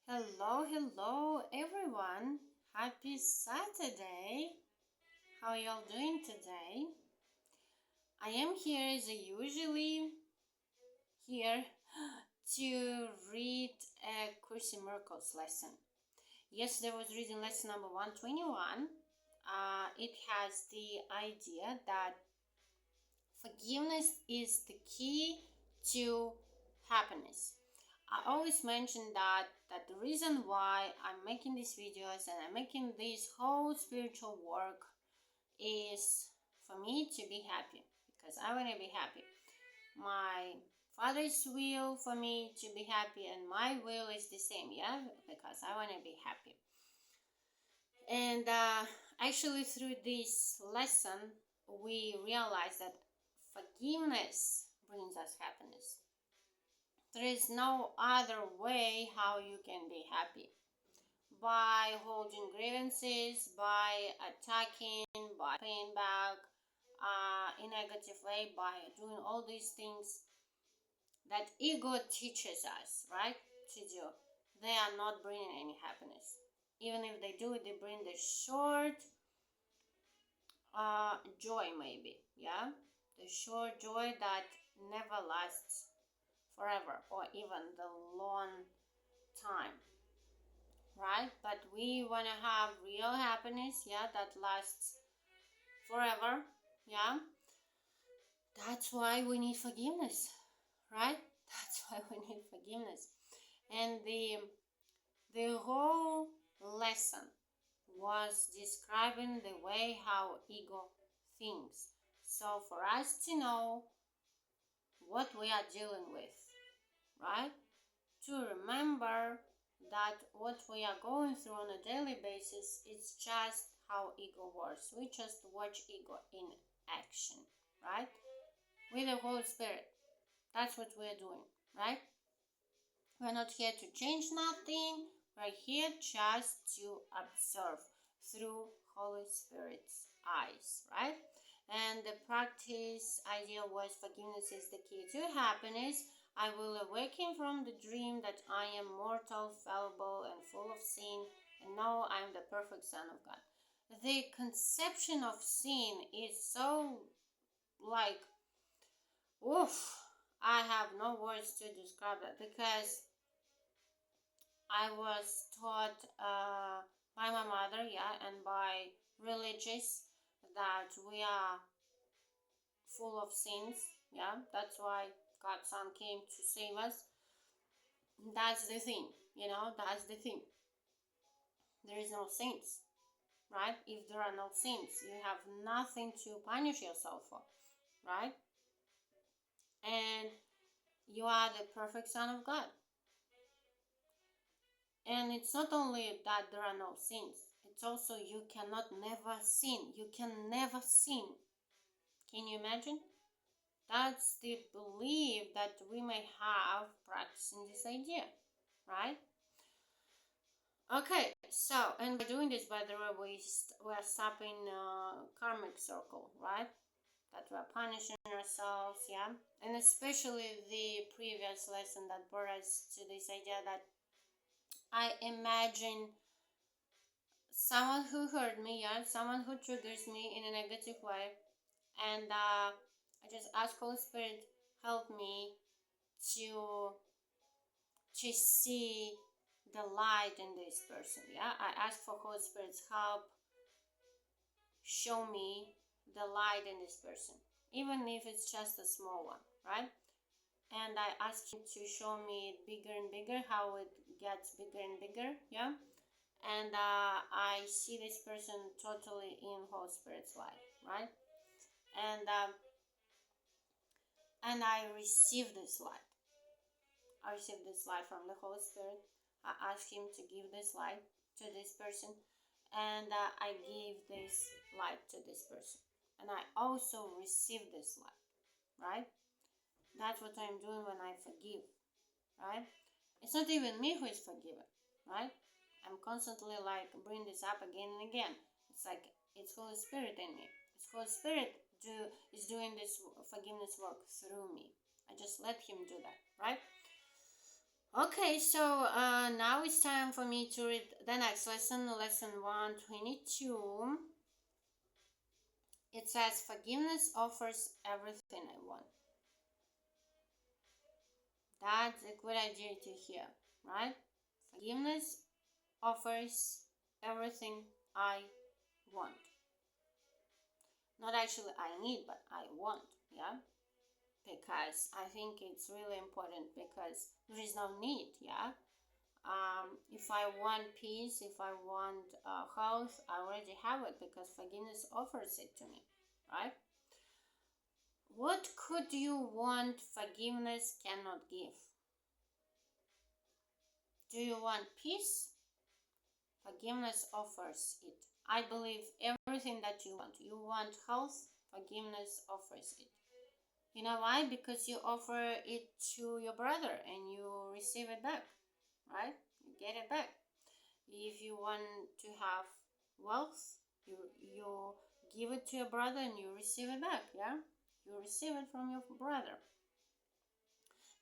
Hello everyone. Happy Saturday. How are y'all doing today? I am here as I usually here to read a Course in Miracles lesson. Yesterday I was reading lesson number 121. It has the idea that forgiveness is the key to happiness. I always mention that the reason why I'm making these videos and I'm making this whole spiritual work is for me to be happy, because I want to be happy. My father's will for me to be happy and my will is the same, yeah, because I want to be happy. And actually through this lesson we realize that forgiveness brings us happiness. There is no other way how you can be happy. By holding grievances, by attacking, by paying back in a negative way, by doing all these things that ego teaches us, right, to do, they are not bringing any happiness. Even if they do, they bring the short joy, maybe, yeah, the short joy that never lasts forever or even the long time, right? But we want to have real happiness, yeah, that lasts forever, yeah. That's why we need forgiveness, right? That's why we need forgiveness. And the whole lesson was describing the way how ego thinks. So for us to know what we are dealing with, right? To remember that what we are going through on a daily basis, it's just how ego works. We just watch ego in action, right? With the Holy Spirit. That's what we're doing, right? We're not here to change nothing. We're here just to observe through Holy Spirit's eyes, right? And the practice idea was forgiveness is the key to happiness. I will awaken from the dream that I am mortal, fallible, and full of sin, and know I am the perfect Son of God. The conception of sin is so like, oof, I have no words to describe that, because I was taught by my mother, yeah, and by religious, that we are full of sins, yeah. That's why God's Son came to save us. That's the thing, that's the thing. There is no sins, right? If there are no sins, you have nothing to punish yourself for, right? And you are the perfect Son of God. And it's not only that there are no sins, it's also you cannot never sin. You can never sin. Can you imagine? That's the belief that we may have practicing this idea, right? Okay, so, and by doing this, by the way, we are stopping karmic circle, right? That we are punishing ourselves, yeah? And especially the previous lesson that brought us to this idea that I imagine someone who hurt me, yeah, someone who triggers me in a negative way, and I just ask Holy Spirit, help me to see the light in this person, yeah. I ask for Holy Spirit's help, show me the light in this person, even if it's just a small one, right? And I ask him to show me bigger and bigger, how it gets bigger and bigger, yeah. And I see this person totally in Holy Spirit's light, right? And I receive this light. I receive this light from the Holy Spirit. I ask him to give this light to this person, and I give this light to this person, and I also receive this light, right? That's what I'm doing when I forgive, right? It's not even me who is forgiven, right? I'm constantly like bring this up again and again. It's like it's Holy Spirit in me. It's Holy Spirit is doing this forgiveness work through me. I just let him do that, right? Okay, so now it's time for me to read the next lesson, lesson 122. It says, forgiveness offers everything I want. That's a good idea to hear, right? Forgiveness offers everything I want. Not actually I need, but I want, yeah? Because I think it's really important because there is no need, yeah? If I want peace, if I want health, I already have it because forgiveness offers it to me, right? What could you want forgiveness cannot give? Do you want peace? Forgiveness offers it. I believe everything that you want. You want health, forgiveness offers it. You know why? Because you offer it to your brother and you receive it back, right? You get it back. If you want to have wealth, you give it to your brother and you receive it back, yeah? You receive it from your brother.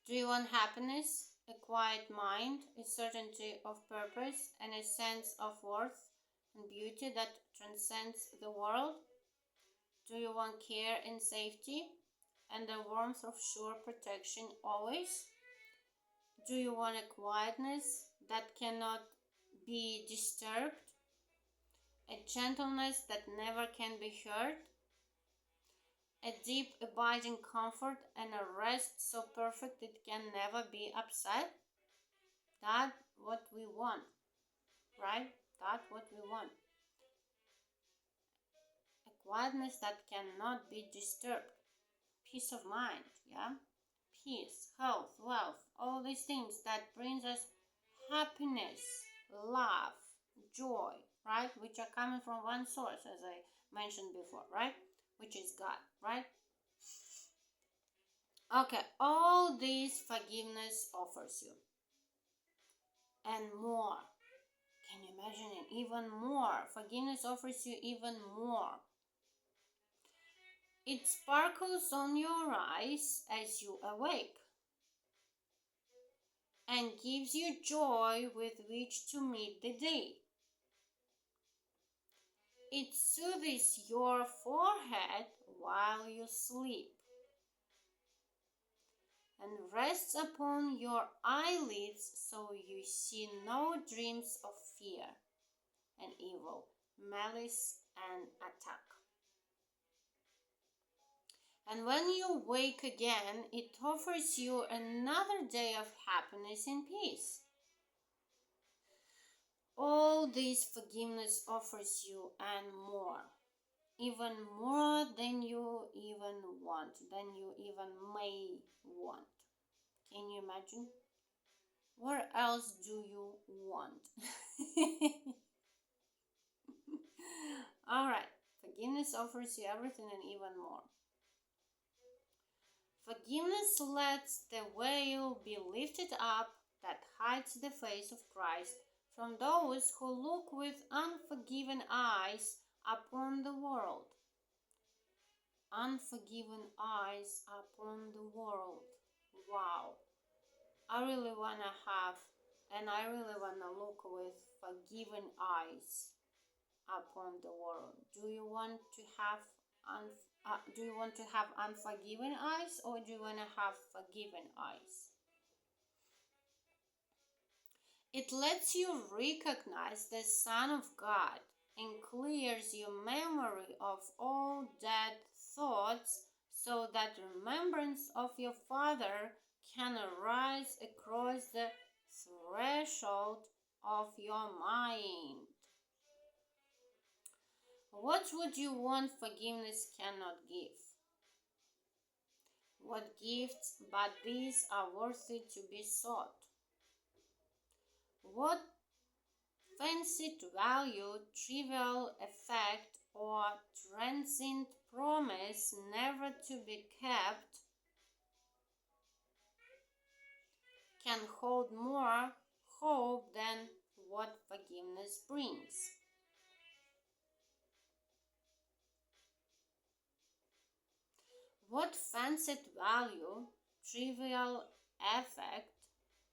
Do you want happiness, a quiet mind, a certainty of purpose, and a sense of worth and beauty that transcends the world? Do you want care and safety and the warmth of sure protection always? Do you want a quietness that cannot be disturbed, a gentleness that never can be hurt, a deep abiding comfort and a rest so perfect it can never be upset? That's what we want, right? That's what we want. A quietness that cannot be disturbed. Peace of mind, yeah? Peace, health, wealth, all these things that brings us happiness, love, joy, right? Which are coming from one source, as I mentioned before, right? Which is God, right? Okay, all these forgiveness offers you. And more. Can you imagine it? Even more. Forgiveness offers you even more. It sparkles on your eyes as you awake and gives you joy with which to meet the day. It soothes your forehead while you sleep and rests upon your eyelids so you see no dreams of fear and evil, malice and attack. And when you wake again, it offers you another day of happiness and peace. All this forgiveness offers you and more, even more than you even want, than you even may want. Can you imagine? What else do you want? All right, forgiveness offers you everything and even more. Forgiveness lets the veil be lifted up that hides the face of Christ from those who look with unforgiven eyes upon the world. Unforgiven eyes upon the world. Wow. I really want to have, and I really want to look with forgiven eyes upon the world. Do you want to have unforgiven eyes, or do you want to have forgiven eyes? It lets you recognize the Son of God and clears your memory of all dead thoughts so that remembrance of your Father can arise across the threshold of your mind. What would you want forgiveness cannot give? What gifts but these are worthy to be sought? What fancied value, trivial effect, or transient promise never to be kept can hold more hope than what forgiveness brings? What fancied value, trivial effect,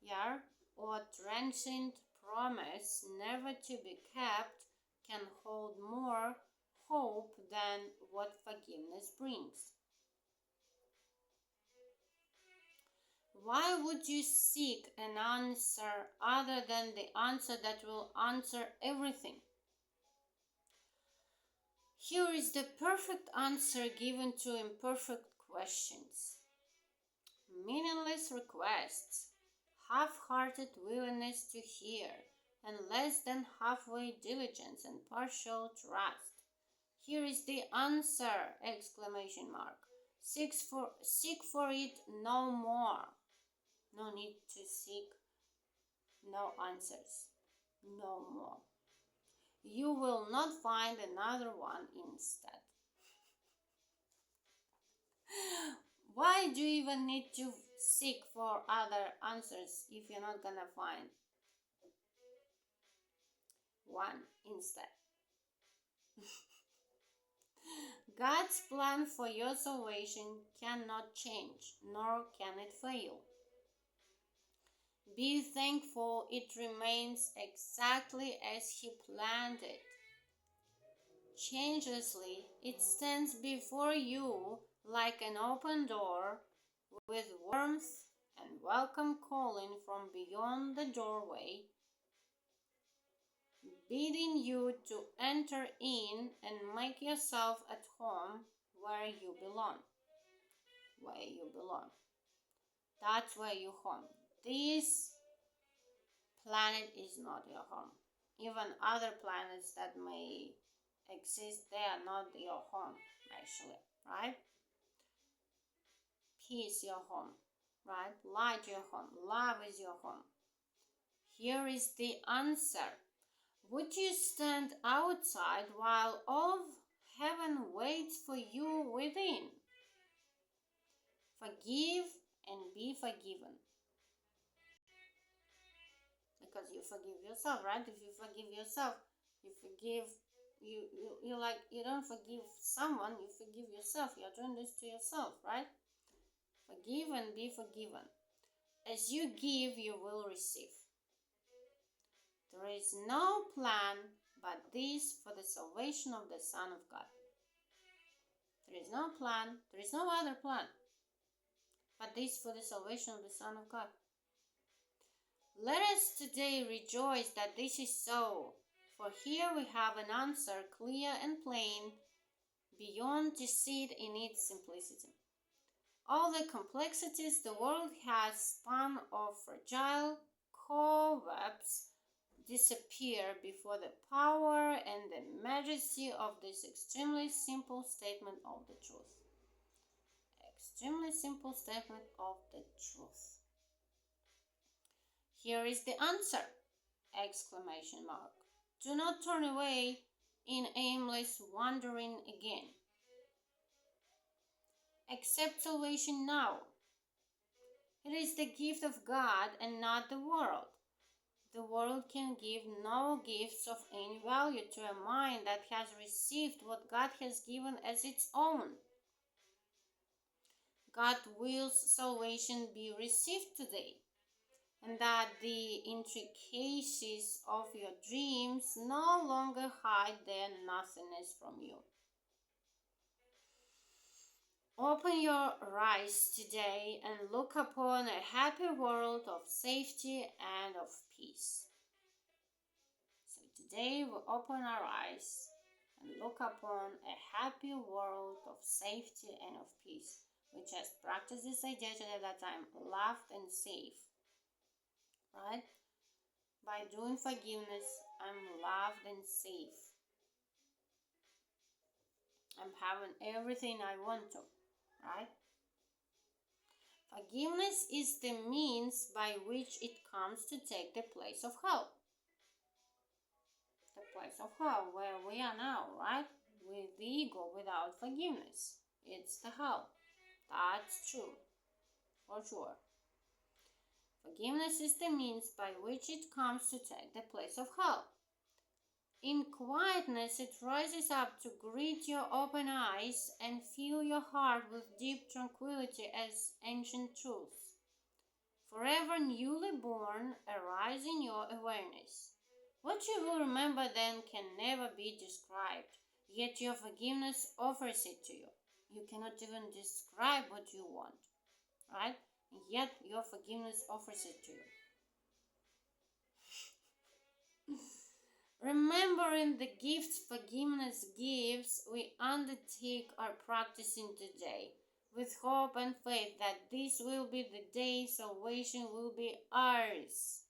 yeah, or transient promise never to be kept can hold more hope than what forgiveness brings. Why would you seek an answer other than the answer that will answer everything? Here is the perfect answer given to imperfect questions. Meaningless requests, half-hearted willingness to hear, and less than halfway diligence and partial trust. Here is the answer! Exclamation mark. Seek for it no more. No need to seek no answers. No more. You will not find another one instead. Why do you even need to seek for other answers if you're not gonna find one instead? God's plan for your salvation cannot change, nor can it fail. Be thankful it remains exactly as He planned it. Changelessly, it stands before you like an open door, with warmth and welcome calling from beyond the doorway, bidding you to enter in and make yourself at home where you belong. Where you belong. That's where you're home. This planet is not your home. Even other planets that may exist, they are not your home, actually, right? Peace your home, right? Light your home. Love is your home. Here is the answer. Would you stand outside while all of heaven waits for you within? Forgive and be forgiven. Because you forgive yourself, right? If you forgive yourself, you forgive you don't forgive someone, you forgive yourself. You're doing this to yourself, right? Forgive and be forgiven. As you give, you will receive. There is no plan but this for the salvation of the Son of God. There is no plan, there is no other plan but this for the salvation of the Son of God. Let us today rejoice that this is so, for here we have an answer clear and plain, beyond deceit in its simplicity. All the complexities the world has spun of fragile cobwebs disappear before the power and the majesty of this extremely simple statement of the truth. Extremely simple statement of the truth. Here is the answer! Exclamation mark. Do not turn away in aimless wandering again. Accept salvation now. It is the gift of God and not the world. The world can give no gifts of any value to a mind that has received what God has given as its own. God wills salvation be received today, and that the intricacies of your dreams no longer hide their nothingness from you. Open your eyes today and look upon a happy world of safety and of peace. So today we open our eyes and look upon a happy world of safety and of peace. We just practice this idea today that I'm loved and safe, right? By doing forgiveness, I'm loved and safe. I'm having everything I want to, right? Forgiveness is the means by which it comes to take the place of hell. The place of hell where we are now, right? With the ego without forgiveness. It's the hell. That's true. For sure. Forgiveness is the means by which it comes to take the place of hell. In quietness, it rises up to greet your open eyes and fill your heart with deep tranquility as ancient truths. forever newly born, arise in your awareness. What you will remember then can never be described, yet your forgiveness offers it to you. You cannot even describe what you want, right? Yet your forgiveness offers it to you. Remembering the gifts forgiveness gives, we undertake our practicing today with hope and faith that this will be the day salvation will be ours.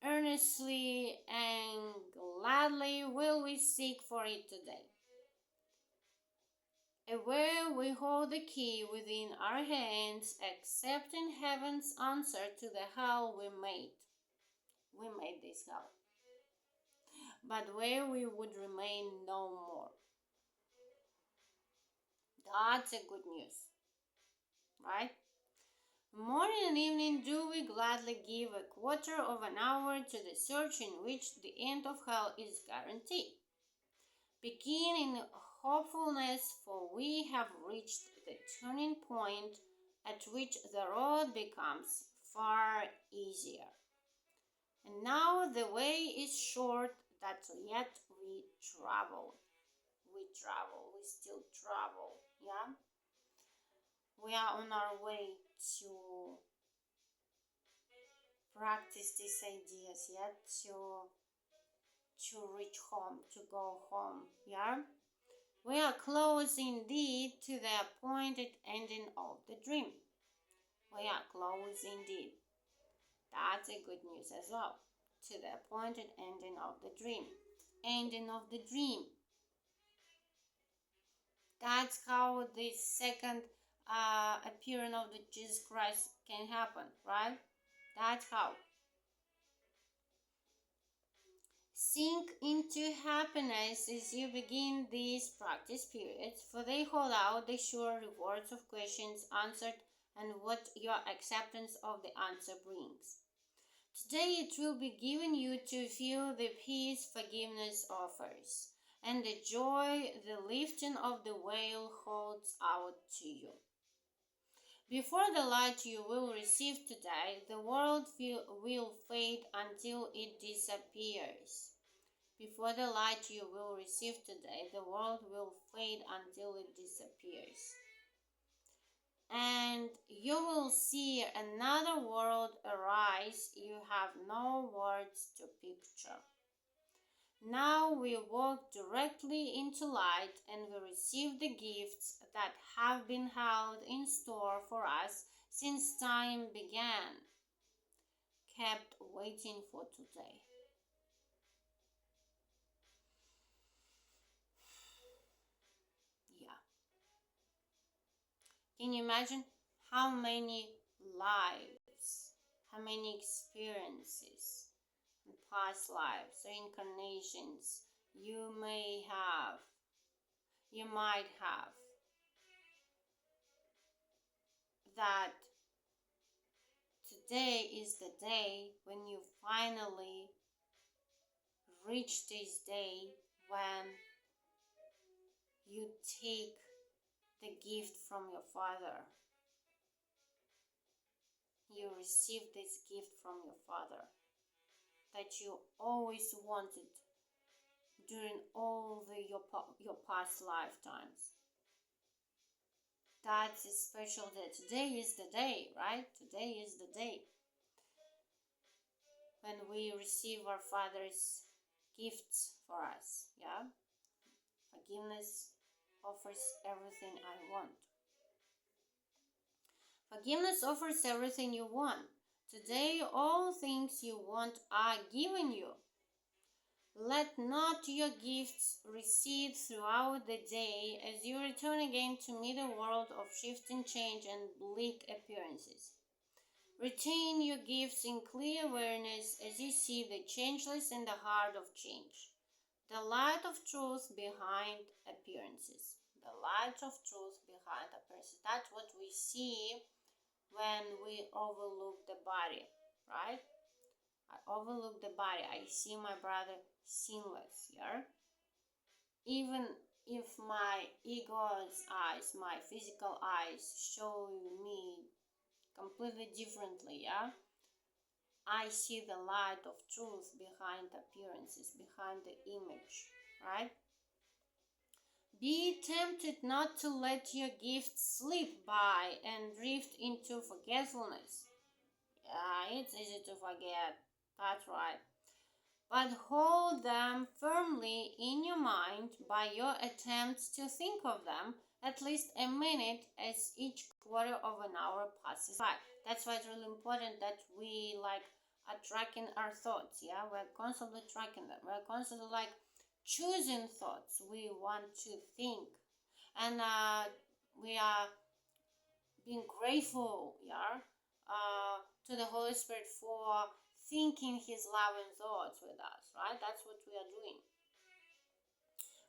Earnestly and gladly will we seek for it today. Aware we hold the key within our hands, accepting heaven's answer to the hell we made. We made this hell. But where we would remain no more. That's a good news, right? Morning and evening do we gladly give a quarter of an hour to the search in which the end of hell is guaranteed. Begin in hopefulness, for we have reached the turning point at which the road becomes far easier. And now the way is short, that yet we travel. We still travel, yeah? We are on our way to practice these ideas, yeah? To reach home, to go home, yeah? We are close indeed to the appointed ending of the dream. We are close indeed. That's a good news as well. To the appointed ending of the dream. Ending of the dream. That's how the second appearing of the Jesus Christ can happen, right? That's how. Sink into happiness as you begin these practice periods, for they hold out the sure rewards of questions answered and what your acceptance of the answer brings. Today it will be given you to feel the peace forgiveness offers, and the joy the lifting of the veil holds out to you. Before the light you will receive today, the world will fade until it disappears. Before the light you will receive today, the world will fade until it disappears. And you will see another world arise you have no words to picture. Now we walk directly into light and we receive the gifts that have been held in store for us since time began, kept waiting for today. Yeah. Can you imagine how many lives, how many experiences, past lives, reincarnations you might have, that today is the day when you finally reach this day when you take the gift from your father. You receive this gift from your father that you always wanted during all your past lifetimes. That's a special day. Today is the day, right? Today is the day when we receive our Father's gifts for us, yeah? Forgiveness offers everything I want. Forgiveness offers everything you want. Today, all things you want are given you. Let not your gifts recede throughout the day as you return again to meet a world of shifting change and bleak appearances. Retain your gifts in clear awareness as you see the changeless in the heart of change. The light of truth behind appearances. The light of truth behind appearances. That's what we see when we overlook the body, right? I overlook the body. I see my brother sinless, yeah? Even if my ego's eyes, my physical eyes show me completely differently, yeah? I see the light of truth behind appearances, behind the image, right? Be tempted not to let your gifts slip by and drift into forgetfulness. Yeah, it's easy to forget. That's right. But hold them firmly in your mind by your attempts to think of them at least a minute as each quarter of an hour passes by. That's why it's really important that we are tracking our thoughts. Yeah, we're constantly tracking them. We're constantly choosing thoughts we want to think, and we are being grateful, yeah, to the Holy Spirit for thinking His loving thoughts with us, right? That's what we are doing.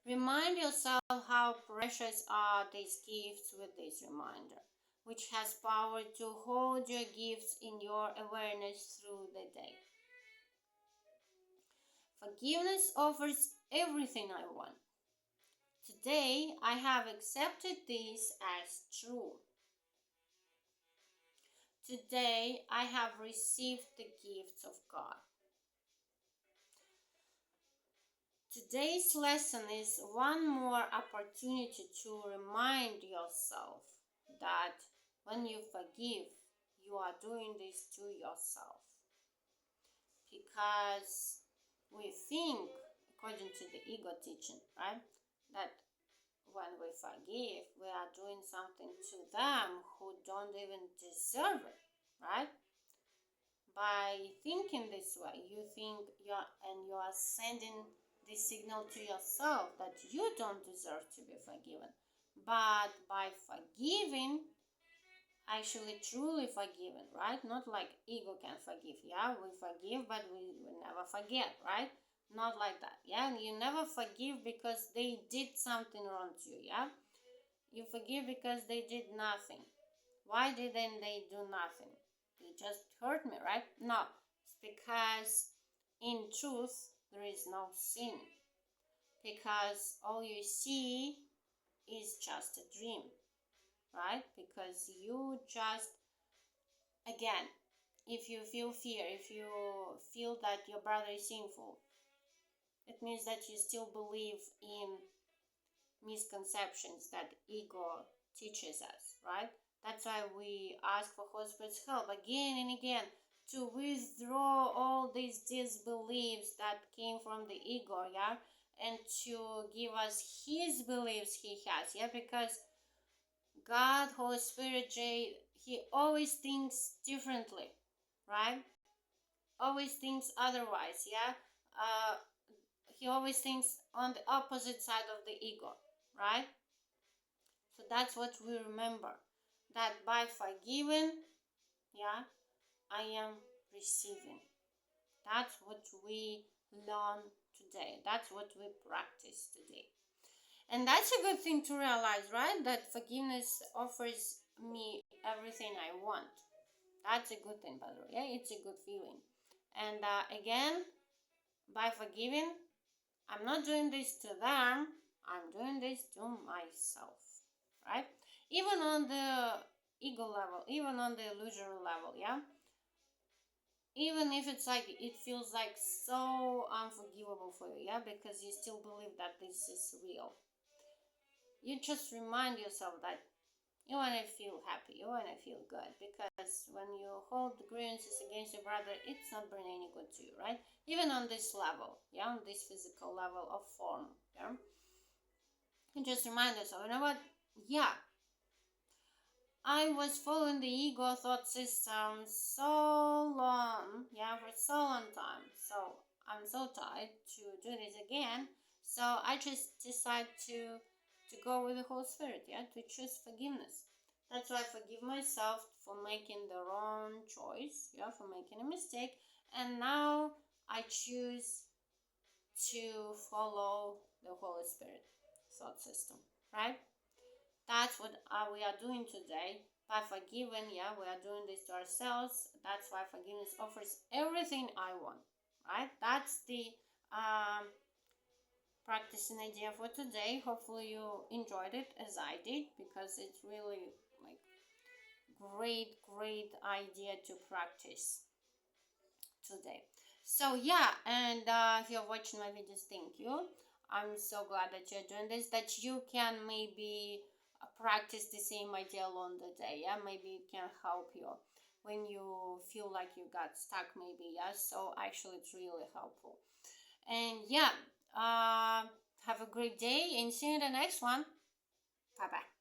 Remind yourself how precious are these gifts with this reminder, which has power to hold your gifts in your awareness through the day. Forgiveness offers everything I want. Today, I have accepted this as true. Today, I have received the gifts of God. Today's lesson is one more opportunity to remind yourself that when you forgive, you are doing this to yourself. Because we think, according to the ego teaching, right, that when we forgive, we are doing something to them who don't even deserve it, right? By thinking this way, you think you are sending the signal to yourself that you don't deserve to be forgiven. But by forgiving, actually truly forgiven, right? Not like ego can forgive. Yeah, we forgive, but we never forget, right? Not like that. Yeah, and you never forgive because they did something wrong to you. Yeah, you forgive because they did nothing. Why didn't they do nothing? They just hurt me, right? No, it's because in truth there is no sin. Because all you see is just a dream, right? Because you just, again, if you feel fear, if you feel that your brother is sinful, it means that you still believe in misconceptions that ego teaches us, right? That's why we ask for Holy Spirit's help again and again to withdraw all these disbeliefs that came from the ego, yeah, and to give us His beliefs He has, yeah, because God, Holy Spirit, He always thinks differently, right? Always thinks otherwise, yeah. He always thinks on the opposite side of the ego, right? So that's what we remember, that by forgiving, yeah, I am receiving. That's what we learn today. That's what we practice today. And that's a good thing to realize, right? That forgiveness offers me everything I want. That's a good thing, by the way. Yeah, it's a good feeling. And again, by forgiving, I'm not doing this to them, I'm doing this to myself, right? Even on the ego level, even on the illusory level, yeah? Even if it's it feels like so unforgivable for you, yeah? Because you still believe that this is real. You just remind yourself that you want to feel happy, you want to feel good, because when you hold grievances against your brother, it's not bringing any good to you, right? Even on this level, yeah, on this physical level of form, yeah. You just remind yourself, you know what? Yeah, I was following the ego thought system so long, yeah, for so long time. So I'm so tired to do this again. So I just decide to go with the Holy Spirit, yeah, to choose forgiveness. That's why I forgive myself for making the wrong choice, yeah, for making a mistake. And now I choose to follow the Holy Spirit thought system, right? That's what we are doing today. By forgiving, yeah, we are doing this to ourselves. That's why forgiveness offers everything I want, right? That's the practicing idea for today. Hopefully you enjoyed it as I did, because it's really great idea to practice today. So yeah, and if you're watching my videos, thank you. I'm so glad that you're doing this, that you can maybe practice the same idea along the day. Yeah, maybe it can help you when you feel like you got stuck, maybe. Yeah, so actually it's really helpful. And yeah, have a great day and see you in the next one. Bye bye.